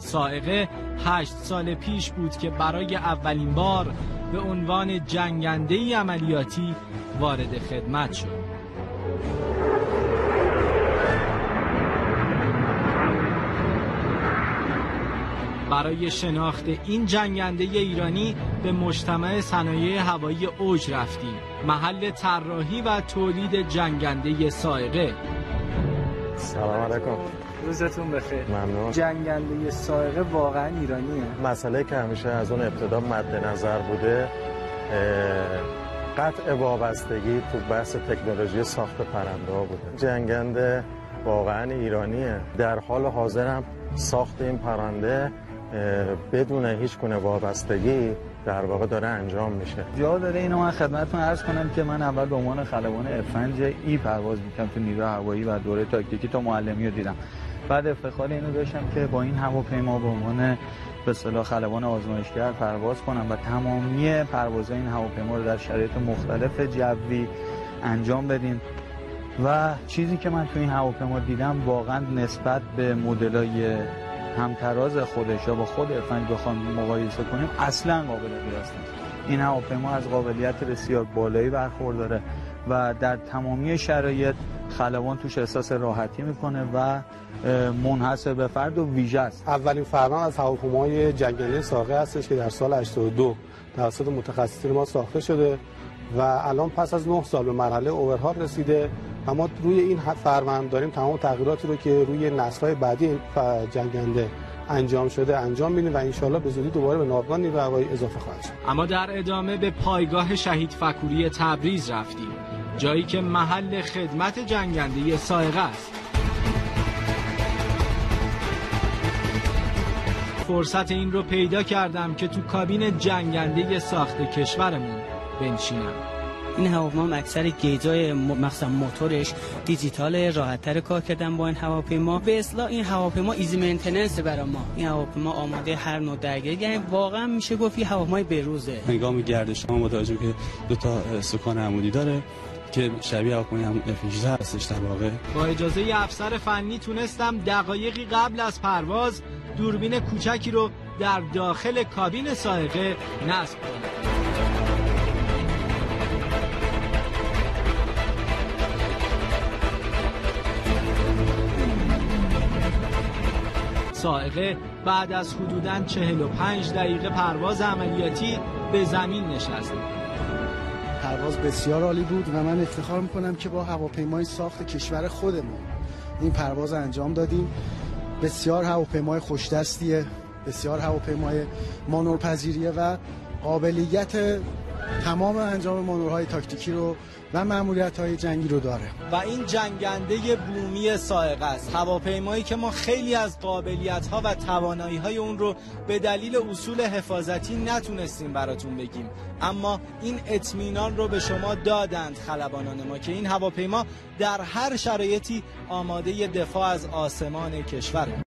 سائقه 8 سال پیش بود که برای اولین بار به عنوان جنگنده عملیاتی وارد خدمت شد. برای شناخت این جنگنده ایرانی به مجتمع صنایع هوایی اوج رفتیم، محل طراحی و تولید جنگنده سائقه. سلام علیکم. روزتون بخیر. ممنون. جنگنده سائقه واقعا ایرانیه؟ مسئله که همیشه از اون ابتدا مد نظر بوده قطع وابستگی تو بحث تکنولوژی ساخت پرنده ها بوده. جنگنده واقعا ایرانیه. در حال حاضر هم ساخت این پرنده بدون هیچ گونه وابستگی در واقع داره انجام میشه. جا داره اینو من خدمتتون عرض کنم که من اول به عنوان خلبان F5 پرواز می‌کردم تو نیروی هوایی و دوره تاکتیکی تا معلمی رو دیدم. بعد افتخار اینو داشتم که با این هواپیما به عنوان به اصطلاح خلبان آزمایشگر پرواز کنم و تمامی پروازهای این هواپیما رو در شرایط مختلف جوی انجام بدیم. و چیزی که من تو این هواپیما دیدم واقعا نسبت به مدل‌های همتراز خودش یا با خود F5 بخوام مقایسه کنیم اصلا قابل قیاس نیست. این هواپیما از قابلیت بسیار بالایی برخورداره و در تمامی شرایط خلبان توش احساس راحتی میکنه و منحصر به فرد و ویژه است. اولین فرمان از هواپیمای جنگنده سائقه هستش که در سال 82 توسط متخصصین ما ساخته شده و الان پس از 9 سال به مرحله اوورهال رسیده. اما روی این فرمان داریم تمام تغییراتی رو که روی نسل‌های بعدی جنگنده انجام شده انجام میدیم و انشالله به زودی دوباره به ناوگان نیروی هوایی اضافه خواهد شد. اما در ادامه به پایگاه شهید فکوری تبریز رفتیم، جایی که محل خدمت جنگنده سائقه است. فرصت این رو پیدا کردم که تو کابین جنگنده ساخت کشورمون بنشینم. این هواپیما اکثر گیجای مخصوصا موتورش دیجیتال، راحت‌تر کار کردن با این هواپیما. به اصطلاح این هواپیما ایزی مینتیننس برای ما. این هواپیما آماده هر نوع درگیری، یعنی واقعا میشه گفت این هواپیمای به‌روزه. نگاه گردش ما متوجه که دو تا سکان عمودی داره که شبیه هواپیمای هم F18 هستش در واقع. با اجازه افسر فنی تونستم دقایقی قبل از پرواز دوربین کوچکی رو در داخل کابین سائقه نصب کنم. سائقه بعد از حدوداً 45 دقیقه پرواز عملیاتی به زمین نشست. پرواز بسیار عالی بود و من افتخار میکنم که با هواپیمای ساخت کشور خودمون این پرواز انجام دادیم. بسیار هواپیمای خوشدستیه، بسیار هواپیمای مانورپذیریه و قابلیت تمام انجام مانورهای تاکتیکی رو و مأموریت‌های جنگی رو داره. و این جنگنده بومی سائقه است، هواپیمایی که ما خیلی از قابلیت‌ها و توانایی‌های اون رو به دلیل اصول حفاظتی نتونستیم براتون بگیم، اما این اطمینان رو به شما دادند خلبانان ما که این هواپیما در هر شرایطی آماده دفاع از آسمان کشوره.